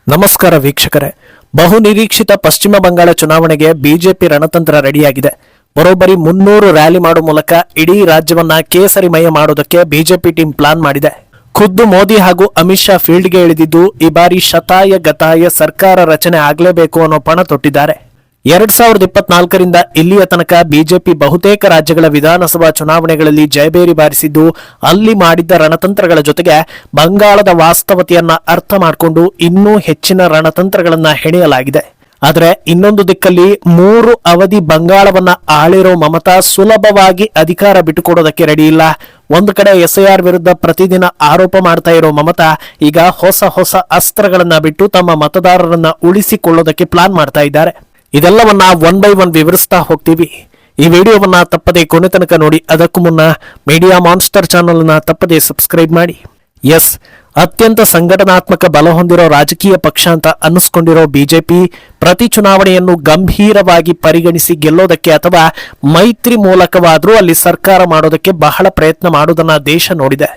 ನಮಸ್ಕಾರ ವೀಕ್ಷಕರೇ. ಬಹುನಿರೀಕ್ಷಿತ ಪಶ್ಚಿಮ ಬಂಗಾಳ ಚುನಾವಣೆಗೆ ಬಿಜೆಪಿ ರಣತಂತ್ರ ರೆಡಿಯಾಗಿದೆ. ಬರೋಬ್ಬರಿ 300 ರ್ಯಾಲಿ ಮಾಡುವ ಮೂಲಕ ಇಡೀ ರಾಜ್ಯವನ್ನ ಕೇಸರಿಮಯ ಮಾಡೋದಕ್ಕೆ ಬಿಜೆಪಿ ಟೀಮ್ ಪ್ಲಾನ್ ಮಾಡಿದೆ. ಖುದ್ದು ಮೋದಿ ಹಾಗೂ ಅಮಿತ್ ಶಾ ಫೀಲ್ಡ್ಗೆ ಇಳಿದಿದ್ದು ಈ ಬಾರಿ ಶತಾಯ ಗತಾಯ ಸರ್ಕಾರ ರಚನೆ ಆಗಲೇಬೇಕು ಅನ್ನೋ ಪಣ ತೊಟ್ಟಿದ್ದಾರೆ. 2024ರಿಂದ ಇಲ್ಲಿಯ ತನಕ ಬಿಜೆಪಿ ಬಹುತೇಕ ರಾಜ್ಯಗಳ ವಿಧಾನಸಭಾ ಚುನಾವಣೆಗಳಲ್ಲಿ ಜಯಬೇರಿ ಬಾರಿಸಿದ್ದು, ಅಲ್ಲಿ ಮಾಡಿದ್ದ ರಣತಂತ್ರಗಳ ಜೊತೆಗೆ ಬಂಗಾಳದ ವಾಸ್ತವತೆಯನ್ನ ಅರ್ಥ ಮಾಡಿಕೊಂಡು ಇನ್ನೂ ಹೆಚ್ಚಿನ ರಣತಂತ್ರಗಳನ್ನ ಹೆಣೆಯಲಾಗಿದೆ. ಆದರೆ ಇನ್ನೊಂದು ದಿಕ್ಕಲ್ಲಿ 3 ಅವಧಿ ಬಂಗಾಳವನ್ನ ಆಳಿರೋ ಮಮತಾ ಸುಲಭವಾಗಿ ಅಧಿಕಾರ ಬಿಟ್ಟುಕೊಡೋದಕ್ಕೆ ರೆಡಿ ಇಲ್ಲ. ಒಂದು ಕಡೆ SIR ವಿರುದ್ಧ ಪ್ರತಿದಿನ ಆರೋಪ ಮಾಡ್ತಾ ಇರೋ ಮಮತಾ ಈಗ ಹೊಸ ಅಸ್ತ್ರಗಳನ್ನ ಬಿಟ್ಟು ತಮ್ಮ ಮತದಾರರನ್ನ ಉಳಿಸಿಕೊಳ್ಳೋದಕ್ಕೆ ಪ್ಲಾನ್ ಮಾಡ್ತಾ ಇದ್ದಾರೆ. ಇದೆಲ್ಲವನ್ನ ಒನ್ ಬೈ ಒನ್ ವಿವರಿಸ್ತಾ ಹೋಗ್ತೀವಿ. ಈ ವಿಡಿಯೋವನ್ನ ತಪ್ಪದೆ ಕೊನೆ ತನಕ ನೋಡಿ. ಅದಕ್ಕೂ ಮುನ್ನ ಮೀಡಿಯಾ ಮಾನ್ಸ್ಟರ್ ಚಾನೆಲ್ ನ ತಪ್ಪದೆ ಸಬ್ಸ್ಕ್ರೈಬ್ ಮಾಡಿ. ಅತ್ಯಂತ ಸಂಘಟನಾತ್ಮಕ ಬಲ ಹೊಂದಿರೋ ರಾಜಕೀಯ ಪಕ್ಷ ಅಂತ ಅನ್ನಿಸ್ಕೊಂಡಿರೋ ಬಿಜೆಪಿ ಪ್ರತಿ ಚುನಾವಣೆಯನ್ನು ಗಂಭೀರವಾಗಿ ಪರಿಗಣಿಸಿ ಗೆಲ್ಲೋದಕ್ಕೆ ಅಥವಾ ಮೈತ್ರಿ ಮೂಲಕವಾದ್ರೂ ಅಲ್ಲಿ ಸರ್ಕಾರ ಮಾಡೋದಕ್ಕೆ ಬಹಳ ಪ್ರಯತ್ನ ಮಾಡೋದನ್ನ ದೇಶ ನೋಡಿದೆ.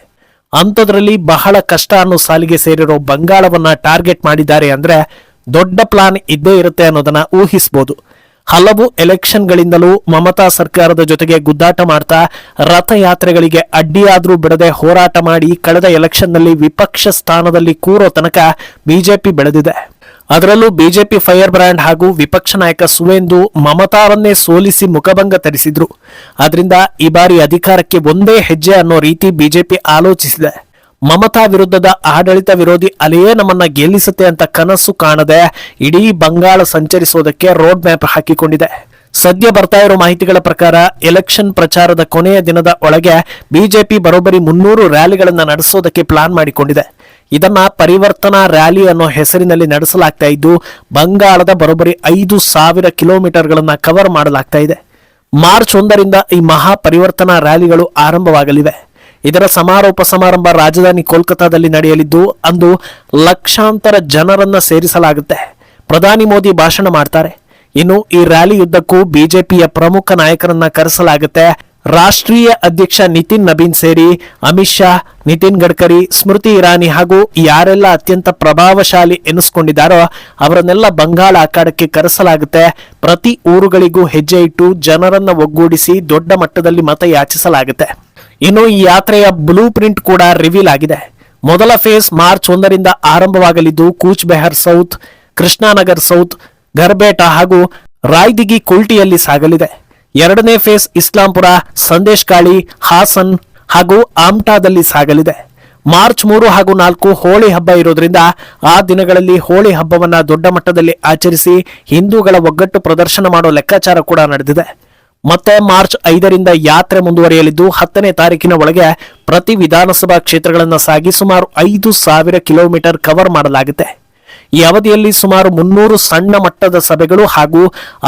ಅಂಥದ್ರಲ್ಲಿ ಬಹಳ ಕಷ್ಟ ಅನ್ನೋ ಸಾಲಿಗೆ ಸೇರಿರೋ ಬಂಗಾಳವನ್ನ ಟಾರ್ಗೆಟ್ ಮಾಡಿದ್ದಾರೆ ಅಂದ್ರೆ ದೊಡ್ಡ ಪ್ಲಾನ್ ಇದ್ದೇ ಇರುತ್ತೆ ಅನ್ನೋದನ್ನ ಊಹಿಸಬಹುದು. ಹಲವು ಎಲೆಕ್ಷನ್ಗಳಿಂದಲೂ ಮಮತಾ ಸರ್ಕಾರದ ಜೊತೆಗೆ ಗುದ್ದಾಟ ಮಾಡ್ತಾ ರಥಯಾತ್ರೆಗಳಿಗೆ ಅಡ್ಡಿಯಾದ್ರೂ ಬಿಡದೆ ಹೋರಾಟ ಮಾಡಿ ಕಳೆದ ಎಲೆಕ್ಷನ್ನಲ್ಲಿ ವಿಪಕ್ಷ ಸ್ಥಾನದಲ್ಲಿ ಕೂರೋ ತನಕ ಬಿಜೆಪಿ ಬೆಳೆದಿದೆ. ಅದರಲ್ಲೂ ಬಿಜೆಪಿ ಫೈರ್ ಬ್ರ್ಯಾಂಡ್ ಹಾಗೂ ವಿಪಕ್ಷ ನಾಯಕ ಸುವೇಂದು ಮಮತಾವನ್ನೇ ಸೋಲಿಸಿ ಮುಖಭಂಗ ತರಿಸಿದ್ರು. ಆದ್ರಿಂದ ಈ ಬಾರಿ ಅಧಿಕಾರಕ್ಕೆ ಒಂದೇ ಹೆಜ್ಜೆ ಅನ್ನೋ ರೀತಿ ಬಿಜೆಪಿ ಆಲೋಚಿಸಿದೆ. ಮಮತಾ ವಿರುದ್ಧದ ಆಡಳಿತ ವಿರೋಧಿ ಅಲೆಯೇ ನಮ್ಮನ್ನ ಗೆಲ್ಲಿಸುತ್ತೆ ಅಂತ ಕನಸು ಕಾಣದೆ ಇಡೀ ಬಂಗಾಳ ಸಂಚರಿಸೋದಕ್ಕೆ ರೋಡ್ ಮ್ಯಾಪ್ ಹಾಕಿಕೊಂಡಿದೆ. ಸದ್ಯ ಬರ್ತಾ ಇರೋ ಮಾಹಿತಿಗಳ ಪ್ರಕಾರ ಎಲೆಕ್ಷನ್ ಪ್ರಚಾರದ ಕೊನೆಯ ದಿನದ ಒಳಗೆ ಬಿಜೆಪಿ ಬರೋಬ್ಬರಿ 300 ರ್ಯಾಲಿಗಳನ್ನ ನಡೆಸೋದಕ್ಕೆ ಪ್ಲಾನ್ ಮಾಡಿಕೊಂಡಿದೆ. ಇದನ್ನ ಪರಿವರ್ತನಾ ರ್ಯಾಲಿ ಅನ್ನೋ ಹೆಸರಿನಲ್ಲಿ ನಡೆಸಲಾಗ್ತಾ ಇದ್ದು, ಬಂಗಾಳದ ಬರೋಬ್ಬರಿ 5,000 ಕಿಲೋಮೀಟರ್ಗಳನ್ನ ಕವರ್ ಮಾಡಲಾಗ್ತಾ ಇದೆ. ಮಾರ್ಚ್ 1ರಿಂದ ಈ ಮಹಾ ಪರಿವರ್ತನಾ ರ್ಯಾಲಿಗಳು ಆರಂಭವಾಗಲಿವೆ. ಇದರ ಸಮಾರೋಪ ಸಮಾರಂಭ ರಾಜಧಾನಿ ಕೋಲ್ಕತಾದಲ್ಲಿ ನಡೆಯಲಿದ್ದು, ಅಂದು ಲಕ್ಷಾಂತರ ಜನರನ್ನ ಸೇರಿಸಲಾಗುತ್ತೆ. ಪ್ರಧಾನಿ ಮೋದಿ ಭಾಷಣ ಮಾಡ್ತಾರೆ. ಇನ್ನು ಈ ರ್ಯಾಲಿಯುದ್ದಕ್ಕೂ ಬಿಜೆಪಿಯ ಪ್ರಮುಖ ನಾಯಕರನ್ನ ಕರೆಸಲಾಗುತ್ತೆ. ರಾಷ್ಟ್ರೀಯ ಅಧ್ಯಕ್ಷ ನಿತಿನ್ ನಬೀನ್ ಸೇರಿ ಅಮಿತ್ ಶಾ, ನಿತಿನ್ ಗಡ್ಕರಿ, ಸ್ಮೃತಿ ಇರಾನಿ ಹಾಗೂ ಯಾರೆಲ್ಲ ಅತ್ಯಂತ ಪ್ರಭಾವಶಾಲಿ ಎನಿಸ್ಕೊಂಡಿದ್ದಾರೋ ಅವರನ್ನೆಲ್ಲ ಬಂಗಾಳ ಅಖಾಡಕ್ಕೆ ಕರೆಸಲಾಗುತ್ತೆ. ಪ್ರತಿ ಊರುಗಳಿಗೂ ಹೆಜ್ಜೆ ಇಟ್ಟು ಜನರನ್ನ ಒಗ್ಗೂಡಿಸಿ ದೊಡ್ಡ ಮಟ್ಟದಲ್ಲಿ ಮತ ಯಾಚಿಸಲಾಗುತ್ತೆ. ಇನ್ನು ಈ ಯಾತ್ರೆಯ ಬ್ಲೂ ಪ್ರಿಂಟ್ ಕೂಡ ರಿವೀಲ್ ಆಗಿದೆ. ಮೊದಲ ಫೇಸ್ ಮಾರ್ಚ್ 1ರಿಂದ ಆರಂಭವಾಗಲಿದ್ದು, ಕೂಚ್ ಬೆಹರ್ ಸೌತ್, ಕೃಷ್ಣಾನಗರ್ ಸೌತ್, ಗರ್ಬೇಟಾ ಹಾಗೂ ರಾಯ್ದಿಗಿ ಕುಲ್ಟಿಯಲ್ಲಿ ಸಾಗಲಿದೆ. ಎರಡನೇ ಫೇಸ್ ಇಸ್ಲಾಂಪುರ, ಸಂದೇಶ್ಕಾಳಿ, ಹಾಸನ್ ಹಾಗೂ ಆಮ್ಟಾದಲ್ಲಿ ಸಾಗಲಿದೆ. ಮಾರ್ಚ್ 3 ಹಾಗೂ 4 ಹೋಳಿ ಹಬ್ಬ ಇರೋದ್ರಿಂದ ಆ ದಿನಗಳಲ್ಲಿ ಹೋಳಿ ಹಬ್ಬವನ್ನ ದೊಡ್ಡ ಮಟ್ಟದಲ್ಲಿ ಆಚರಿಸಿ ಹಿಂದೂಗಳ ಒಗ್ಗಟ್ಟು ಪ್ರದರ್ಶನ ಮಾಡೋ ಲೆಕ್ಕಾಚಾರ ಕೂಡ ನಡೆದಿದೆ. ಮತ್ತೆ ಮಾರ್ಚ್ 5ರಿಂದ ಯಾತ್ರೆ ಮುಂದುವರಿಯಲಿದ್ದು, 10ನೇ ತಾರೀಕಿನ ಒಳಗೆ ಪ್ರತಿ ವಿಧಾನಸಭಾ ಕ್ಷೇತ್ರಗಳನ್ನು ಸಾಗಿ ಸುಮಾರು 5,000 ಕಿಲೋಮೀಟರ್ ಕವರ್ ಮಾಡಲಾಗುತ್ತೆ. ಈ ಅವಧಿಯಲ್ಲಿ ಸುಮಾರು 300 ಸಣ್ಣ ಮಟ್ಟದ ಸಭೆಗಳು ಹಾಗೂ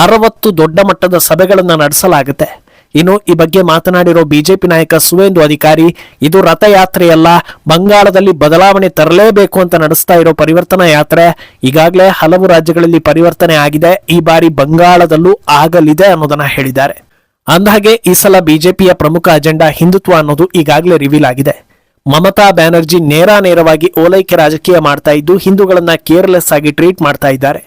60 ದೊಡ್ಡ ಮಟ್ಟದ ಸಭೆಗಳನ್ನು ನಡೆಸಲಾಗುತ್ತೆ. ಇನ್ನು ಈ ಬಗ್ಗೆ ಮಾತನಾಡಿರೋ ಬಿಜೆಪಿ ನಾಯಕ ಸುವೇಂದು ಅಧಿಕಾರಿ, ಇದು ರಥಯಾತ್ರೆಯಲ್ಲ, ಬಂಗಾಳದಲ್ಲಿ ಬದಲಾವಣೆ ತರಲೇಬೇಕು ಅಂತ ನಡೆಸ್ತಾ ಇರೋ ಪರಿವರ್ತನಾ ಯಾತ್ರೆ. ಈಗಾಗಲೇ ಹಲವು ರಾಜ್ಯಗಳಲ್ಲಿ ಪರಿವರ್ತನೆ ಆಗಿದೆ, ಈ ಬಾರಿ ಬಂಗಾಳದಲ್ಲೂ ಆಗಲಿದೆ ಅನ್ನೋದನ್ನ ಹೇಳಿದ್ದಾರೆ. ಅಂದಹಾಗೆ ಈ ಸಲ ಬಿಜೆಪಿಯ ಪ್ರಮುಖ ಅಜೆಂಡಾ ಹಿಂದುತ್ವ ಅನ್ನೋದು ಈಗಾಗಲೇ ರಿವೀಲ್ ಆಗಿದೆ. ಮಮತಾ ಬ್ಯಾನರ್ಜಿ ನೇರವಾಗಿ ಓಲೈಕೆ ರಾಜಕೀಯ ಮಾಡ್ತಾ ಇದ್ದು, ಹಿಂದೂಗಳನ್ನ ಕೇರ್ಲೆಸ್ ಆಗಿ ಟ್ರೀಟ್ ಮಾಡ್ತಾ ಇದ್ದಾರೆ.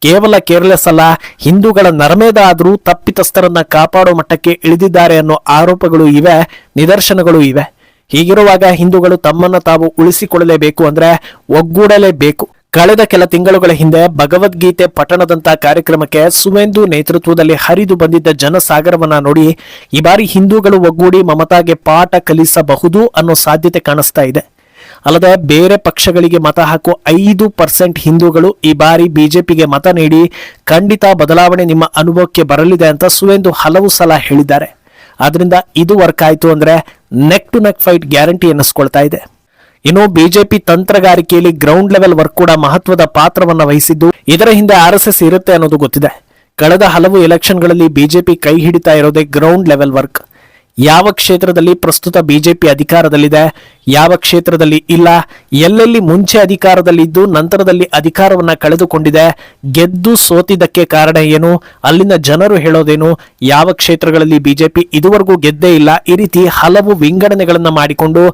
ಕೇವಲ ಕೇರ್ಲೆಸ್ ಅಲ್ಲ, ಹಿಂದೂಗಳ ನರಮೇಧ ಆದರೂ ತಪ್ಪಿತಸ್ಥರನ್ನ ಕಾಪಾಡೋ ಮಟ್ಟಕ್ಕೆ ಇಳಿದಿದ್ದಾರೆ ಅನ್ನೋ ಆರೋಪಗಳು ಇವೆ, ನಿದರ್ಶನಗಳು ಇವೆ. ಹೀಗಿರುವಾಗ ಹಿಂದೂಗಳು ತಮ್ಮನ್ನ ತಾವು ಉಳಿಸಿಕೊಳ್ಳಲೇಬೇಕು ಅಂದ್ರೆ ಒಗ್ಗೂಡಲೇಬೇಕು. ಕಳೆದ ಕೆಲ ತಿಂಗಳುಗಳ ಹಿಂದೆ ಭಗವದ್ಗೀತೆ ಪಠಣದಂತ ಕಾರ್ಯಕ್ರಮಕ್ಕೆ ಸುವೇಂದು ನೇತೃತ್ವದಲ್ಲಿ ಹರಿದು ಬಂದಿದ್ದ ಜನಸಾಗರವನ್ನ ನೋಡಿ ಈ ಬಾರಿ ಹಿಂದೂಗಳು ಒಗ್ಗೂಡಿ ಮಮತಾಗೆ ಪಾಠ ಕಲಿಸಬಹುದು ಅನ್ನೋ ಸಾಧ್ಯತೆ ಕಾಣಿಸ್ತಾ ಇದೆ. ಅಲ್ಲದೆ ಬೇರೆ ಪಕ್ಷಗಳಿಗೆ ಮತ ಹಾಕುವ 5% ಹಿಂದೂಗಳು ಈ ಬಾರಿ ಬಿಜೆಪಿಗೆ ಮತ ನೀಡಿ ಖಂಡಿತ ಬದಲಾವಣೆ ನಿಮ್ಮ ಅನುಭವಕ್ಕೆ ಬರಲಿದೆ ಅಂತ ಸುವೇಂದು ಹಲವು ಸಲ ಹೇಳಿದ್ದಾರೆ. ಆದ್ರಿಂದ ಇದು ವರ್ಕ್ ಆಯ್ತು ಅಂದ್ರೆ neck to neck fight guarantee ಎನ್ನಿಸ್ಕೊಳ್ತಾ ಇದೆ. ಇನ್ನು ಬಿಜೆಪಿ ತಂತ್ರಗಾರಿಕೆಯಲ್ಲಿ ಗ್ರೌಂಡ್ ಲೆವೆಲ್ ವರ್ಕ್ ಕೂಡ ಮಹತ್ವದ ಪಾತ್ರವನ್ನ ವಹಿಸಿದ್ದು, ಇದರ ಹಿಂದೆ RSS ಇರುತ್ತೆ ಅನ್ನೋದು ಗೊತ್ತಿದೆ. ಕಳೆದ ಹಲವು ಎಲೆಕ್ಷನ್ಗಳಲ್ಲಿ ಬಿಜೆಪಿ ಕೈ ಹಿಡಿತಾ ಇರೋದೇ ಗ್ರೌಂಡ್ ಲೆವೆಲ್ ವರ್ಕ್. ಯಾವ ಕ್ಷೇತ್ರದಲ್ಲಿ ಪ್ರಸ್ತುತ ಬಿಜೆಪಿ ಅಧಿಕಾರದಲ್ಲಿದೆ, ಯಾವ ಕ್ಷೇತ್ರದಲ್ಲಿ ಇಲ್ಲ, ಎಲ್ಲೆಲ್ಲಿ ಮುಂಚೆ ಅಧಿಕಾರದಲ್ಲಿದ್ದು ನಂತರದಲ್ಲಿ ಅಧಿಕಾರವನ್ನ ಕಳೆದುಕೊಂಡಿದೆ, ಗೆದ್ದು ಸೋತಿದ್ದಕ್ಕೆ ಕಾರಣ ಏನು, ಅಲ್ಲಿನ ಜನರು ಹೇಳೋದೇನು, ಯಾವ ಕ್ಷೇತ್ರಗಳಲ್ಲಿ ಬಿಜೆಪಿ ಇದುವರೆಗೂ ಗೆದ್ದೇ ಇಲ್ಲ, ಈ ರೀತಿ ಹಲವು ವಿಂಗಡಣೆಗಳನ್ನ ಮಾಡಿಕೊಂಡು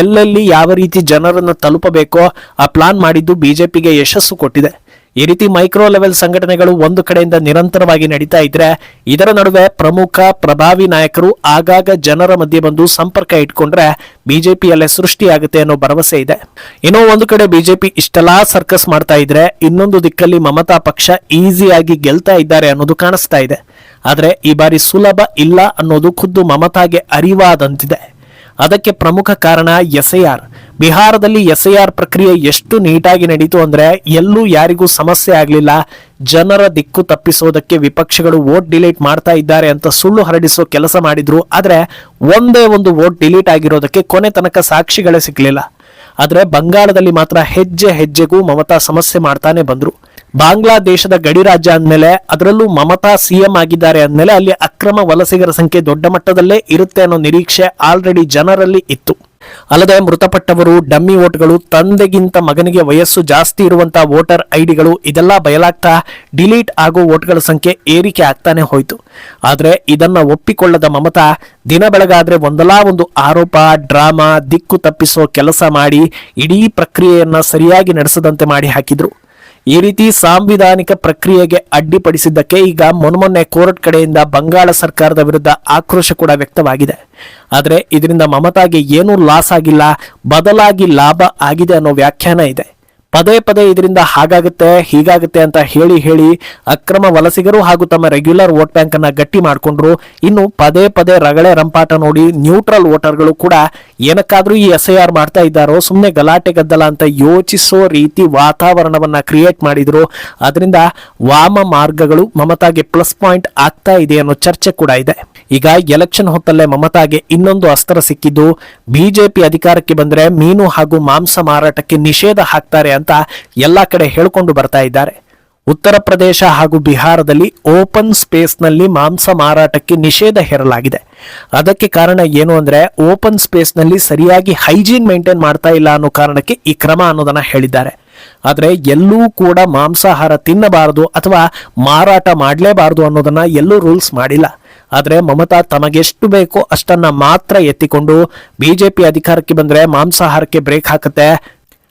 ಎಲ್ಲೆಲ್ಲಿ ಯಾವ ರೀತಿ ಜನರನ್ನು ತಲುಪಬೇಕೋ ಆ ಪ್ಲಾನ್ ಮಾಡಿದ್ದು ಬಿಜೆಪಿಗೆ ಯಶಸ್ಸು ಕೊಟ್ಟಿದೆ. ಈ ರೀತಿ ಮೈಕ್ರೋ ಲೆವೆಲ್ ಸಂಘಟನೆಗಳು ಒಂದು ಕಡೆಯಿಂದ ನಿರಂತರವಾಗಿ ನಡೀತಾ ಇದ್ರೆ, ಇದರ ನಡುವೆ ಪ್ರಮುಖ ಪ್ರಭಾವಿ ನಾಯಕರು ಆಗಾಗ ಜನರ ಮಧ್ಯೆ ಬಂದು ಸಂಪರ್ಕ ಇಟ್ಕೊಂಡ್ರೆ ಬಿಜೆಪಿಯಲ್ಲೇ ಸೃಷ್ಟಿಯಾಗುತ್ತೆ ಅನ್ನೋ ಭರವಸೆ ಇದೆ. ಇನ್ನೋ ಒಂದು ಕಡೆ ಬಿಜೆಪಿ ಇಷ್ಟೆಲ್ಲಾ ಸರ್ಕಸ್ ಮಾಡ್ತಾ ಇದ್ರೆ, ಇನ್ನೊಂದು ದಿಕ್ಕಲ್ಲಿ ಮಮತಾ ಪಕ್ಷ ಈಸಿಯಾಗಿ ಗೆಲ್ತಾ ಇದ್ದಾರೆ ಅನ್ನೋದು ಕಾಣಿಸ್ತಾ ಇದೆ. ಆದ್ರೆ ಈ ಬಾರಿ ಸುಲಭ ಇಲ್ಲ ಅನ್ನೋದು ಖುದ್ದು ಮಮತಾಗೆ ಅರಿವಾದಂತಿದೆ. ಅದಕ್ಕೆ ಪ್ರಮುಖ ಕಾರಣ ಎಸ್ಐಆರ್. ಬಿಹಾರದಲ್ಲಿ ಎಸ್ಐಆರ್ ಪ್ರಕ್ರಿಯೆ ಎಷ್ಟು ನೀಟಾಗಿ ನಡೀತು ಅಂದ್ರೆ ಎಲ್ಲೂ ಯಾರಿಗೂ ಸಮಸ್ಯೆ ಆಗಲಿಲ್ಲ. ಜನರ ದಿಕ್ಕು ತಪ್ಪಿಸೋದಕ್ಕೆ ವಿಪಕ್ಷಗಳು ವೋಟ್ ಡಿಲೀಟ್ ಮಾಡ್ತಾ ಇದ್ದಾರೆ ಅಂತ ಸುಳ್ಳು ಹರಡಿಸೋ ಕೆಲಸ ಮಾಡಿದ್ರು. ಆದ್ರೆ ಒಂದೇ ಒಂದು ವೋಟ್ ಡಿಲೀಟ್ ಆಗಿರೋದಕ್ಕೆ ಕೊನೆ ತನಕ ಸಾಕ್ಷಿಗಳೇ ಸಿಗ್ಲಿಲ್ಲ. ಆದ್ರೆ ಬಂಗಾಳದಲ್ಲಿ ಮಾತ್ರ ಹೆಜ್ಜೆ ಹೆಜ್ಜೆಗೂ ಮಮತಾ ಸಮಸ್ಯೆ ಮಾಡ್ತಾನೆ ಬಂದ್ರು. ಬಾಂಗ್ಲಾದೇಶದ ಗಡಿ ರಾಜ್ಯ ಅಂದ್ಮೇಲೆ, ಅದರಲ್ಲೂ ಮಮತಾ ಸಿಎಂ ಆಗಿದ್ದಾರೆ ಅಂದ್ಮೇಲೆ ಅಲ್ಲಿ ಅಕ್ರಮ ವಲಸಿಗರ ಸಂಖ್ಯೆ ದೊಡ್ಡ ಮಟ್ಟದಲ್ಲೇ ಇರುತ್ತೆ ಅನ್ನೋ ನಿರೀಕ್ಷೆ ಆಲ್ರೆಡಿ ಜನರಲ್ಲಿ ಇತ್ತು. ಅಲ್ಲದೆ ಮೃತಪಟ್ಟವರು, ಡಮ್ಮಿ ವೋಟ್ಗಳು, ತಂದೆಗಿಂತ ಮಗನಿಗೆ ವಯಸ್ಸು ಜಾಸ್ತಿ ಇರುವಂತಹ ವೋಟರ್ ಐಡಿಗಳು ಇದೆಲ್ಲ ಬಯಲಾಗ್ತಾ ಡಿಲೀಟ್ ಆಗೋ ವೋಟ್ಗಳ ಸಂಖ್ಯೆ ಏರಿಕೆ ಆಗ್ತಾನೆ ಹೋಯ್ತು. ಆದ್ರೆ ಇದನ್ನ ಒಪ್ಪಿಕೊಳ್ಳದ ಮಮತಾ ದಿನ ಬೆಳಗಾದ್ರೆ ಒಂದಲ್ಲ ಒಂದು ಆರೋಪ, ಡ್ರಾಮಾ, ದಿಕ್ಕು ತಪ್ಪಿಸೋ ಕೆಲಸ ಮಾಡಿ ಇಡೀ ಪ್ರಕ್ರಿಯೆಯನ್ನ ಸರಿಯಾಗಿ ನಡೆಸದಂತೆ ಮಾಡಿ ಹಾಕಿದ್ರು. ಈ ರೀತಿ ಸಾಂವಿಧಾನಿಕ ಪ್ರಕ್ರಿಯೆಗೆ ಅಡ್ಡಿಪಡಿಸಿದ್ದಕ್ಕೆ ಈಗ ಮೊನ್ನೆ ಕೋರ್ಟ್ ಕಡೆಯಿಂದ ಬಂಗಾಳ ಸರ್ಕಾರದ ವಿರುದ್ಧ ಆಕ್ರೋಶ ಕೂಡ ವ್ಯಕ್ತವಾಗಿದೆ. ಆದರೆ ಇದರಿಂದ ಮಮತಾಗೆ ಏನೂ ಲಾಸ್ ಆಗಿಲ್ಲ, ಬದಲಾಗಿ ಲಾಭ ಆಗಿದೆ ಅನ್ನೋ ವ್ಯಾಖ್ಯಾನ ಇದೆ. ಪದೇ ಪದೇ ಇದರಿಂದ ಹಾಗಾಗುತ್ತೆ ಹೀಗಾಗುತ್ತೆ ಅಂತ ಹೇಳಿ ಅಕ್ರಮ ವಲಸಿಗರು ಹಾಗೂ ತಮ್ಮ ರೆಗ್ಯುಲರ್ ವೋಟ್ ಬ್ಯಾಂಕ್ ಅನ್ನ ಗಟ್ಟಿ ಮಾಡಿಕೊಂಡ್ರು. ಇನ್ನು ಪದೇ ಪದೇ ರಗಳೆ ರಂಪಾಟ ನೋಡಿ ನ್ಯೂಟ್ರಲ್ ವೋಟರ್ಗಳು ಕೂಡ ಏನಕ್ಕಾದ್ರೂ ಈ ಎಸ್ಐಆರ್ ಮಾಡ್ತಾ ಇದ್ದಾರೋ, ಸುಮ್ಮನೆ ಗಲಾಟೆ ಗದ್ದಲ ಅಂತ ಯೋಚಿಸೋ ರೀತಿ ವಾತಾವರಣವನ್ನ ಕ್ರಿಯೇಟ್ ಮಾಡಿದ್ರು. ಅದರಿಂದ ವಾಮ ಮಾರ್ಗಗಳು ಮಮತಾಗೆ ಪ್ಲಸ್ ಪಾಯಿಂಟ್ ಆಗ್ತಾ ಇದೆ ಅನ್ನೋ ಚರ್ಚೆ ಕೂಡ ಇದೆ. ಈಗ ಎಲೆಕ್ಷನ್ ಹೊತ್ತಲ್ಲೇ ಮಮತಾಗೆ ಇನ್ನೊಂದು ಅಸ್ತ್ರ ಸಿಕ್ಕಿದ್ದು, ಬಿಜೆಪಿ ಅಧಿಕಾರಕ್ಕೆ ಬಂದ್ರೆ ಮೀನು ಹಾಗೂ ಮಾಂಸ ಮಾರಾಟಕ್ಕೆ ನಿಷೇಧ ಹಾಕ್ತಾರೆ ಅಂತ ಎಲ್ಲಾ ಕಡೆ ಹೇಳ್ಕೊಂಡು ಬರ್ತಾ ಇದ್ದಾರೆ. ಉತ್ತರ ಪ್ರದೇಶ ಹಾಗೂ ಬಿಹಾರದಲ್ಲಿ ಓಪನ್ ಸ್ಪೇಸ್ ನಲ್ಲಿ ಮಾಂಸ ಮಾರಾಟಕ್ಕೆ ನಿಷೇಧ ಹೇರಲಾಗಿದೆ. ಅದಕ್ಕೆ ಕಾರಣ ಏನು ಅಂದ್ರೆ, ಓಪನ್ ಸ್ಪೇಸ್ ನಲ್ಲಿ ಸರಿಯಾಗಿ ಹೈಜೀನ್ ಮೇಂಟೈನ್ ಮಾಡ್ತಾ ಇಲ್ಲ ಅನ್ನೋ ಕಾರಣಕ್ಕೆ ಈ ಕ್ರಮ ಅನ್ನೋದನ್ನ ಹೇಳಿದ್ದಾರೆ. ಆದ್ರೆ ಎಲ್ಲೂ ಕೂಡ ಮಾಂಸಾಹಾರ ತಿನ್ನಬಾರದು ಅಥವಾ ಮಾರಾಟ ಮಾಡಲೇಬಾರದು ಅನ್ನೋದನ್ನ ಎಲ್ಲೂ ರೂಲ್ಸ್ ಮಾಡಿಲ್ಲ. ಆದ್ರೆ ಮಮತಾ ತಮಗೆಷ್ಟು ಬೇಕೋ ಅಷ್ಟನ್ನ ಮಾತ್ರ ಎತ್ತಿಕೊಂಡು ಬಿಜೆಪಿ ಅಧಿಕಾರಕ್ಕೆ ಬಂದ್ರೆ ಮಾಂಸಾಹಾರಕ್ಕೆ ಬ್ರೇಕ್ ಹಾಕುತ್ತೆ,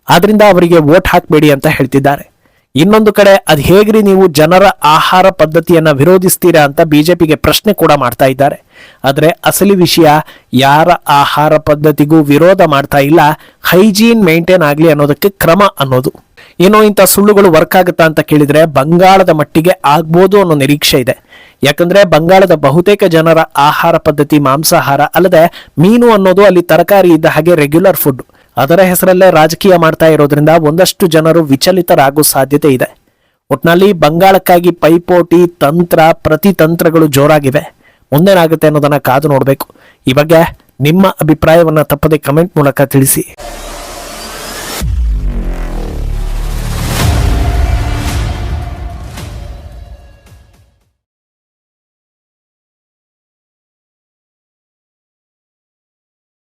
ಆದ್ರಿಂದ ಅವರಿಗೆ ವೋಟ್ ಹಾಕಬೇಡಿ ಅಂತ ಹೇಳ್ತಿದ್ದಾರೆ. ಇನ್ನೊಂದು ಕಡೆ ಅದ್ ಹೇಗ್ರಿ ನೀವು ಜನರ ಆಹಾರ ಪದ್ಧತಿಯನ್ನ ವಿರೋಧಿಸ್ತೀರಾ ಅಂತ ಬಿಜೆಪಿಗೆ ಪ್ರಶ್ನೆ ಕೂಡ ಮಾಡ್ತಾ ಇದ್ದಾರೆ. ಆದ್ರೆ ಅಸಲಿ ವಿಷಯ, ಯಾರ ಆಹಾರ ಪದ್ಧತಿಗೂ ವಿರೋಧ ಮಾಡ್ತಾ ಇಲ್ಲ, ಹೈಜೀನ್ ಮೇಂಟೈನ್ ಆಗ್ಲಿ ಅನ್ನೋದಕ್ಕೆ ಕ್ರಮ ಅನ್ನೋದು. ಏನೋ ಇಂಥ ಸುಳ್ಳುಗಳು ವರ್ಕ್ ಆಗುತ್ತಾ ಅಂತ ಕೇಳಿದ್ರೆ ಬಂಗಾಳದ ಮಟ್ಟಿಗೆ ಆಗ್ಬೋದು ಅನ್ನೋ ನಿರೀಕ್ಷೆ ಇದೆ. ಯಾಕಂದ್ರೆ ಬಂಗಾಳದ ಬಹುತೇಕ ಜನರ ಆಹಾರ ಪದ್ಧತಿ ಮಾಂಸಾಹಾರ ಅಲ್ಲದೆ ಮೀನು ಅನ್ನೋದು ಅಲ್ಲಿ ತರಕಾರಿ ಇದ್ದ ಹಾಗೆ ರೆಗ್ಯುಲರ್ ಫುಡ್. ಅದರ ಹೆಸರಲ್ಲೇ ರಾಜಕೀಯ ಮಾಡ್ತಾ ಇರೋದ್ರಿಂದ ಒಂದಷ್ಟು ಜನರು ವಿಚಲಿತರಾಗೋ ಸಾಧ್ಯತೆ ಇದೆ. ಒಟ್ನಲ್ಲಿ ಬಂಗಾಳಕ್ಕಾಗಿ ಪೈಪೋಟಿ, ತಂತ್ರ, ಪ್ರತಿತಂತ್ರಗಳು ಜೋರಾಗಿವೆ. ಮುಂದೇನಾಗುತ್ತೆ ಅನ್ನೋದನ್ನ ಕಾದು ನೋಡ್ಬೇಕು. ಈ ಬಗ್ಗೆ ನಿಮ್ಮ ಅಭಿಪ್ರಾಯವನ್ನ ತಪ್ಪದೆ ಕಮೆಂಟ್ ಮೂಲಕ ತಿಳಿಸಿ.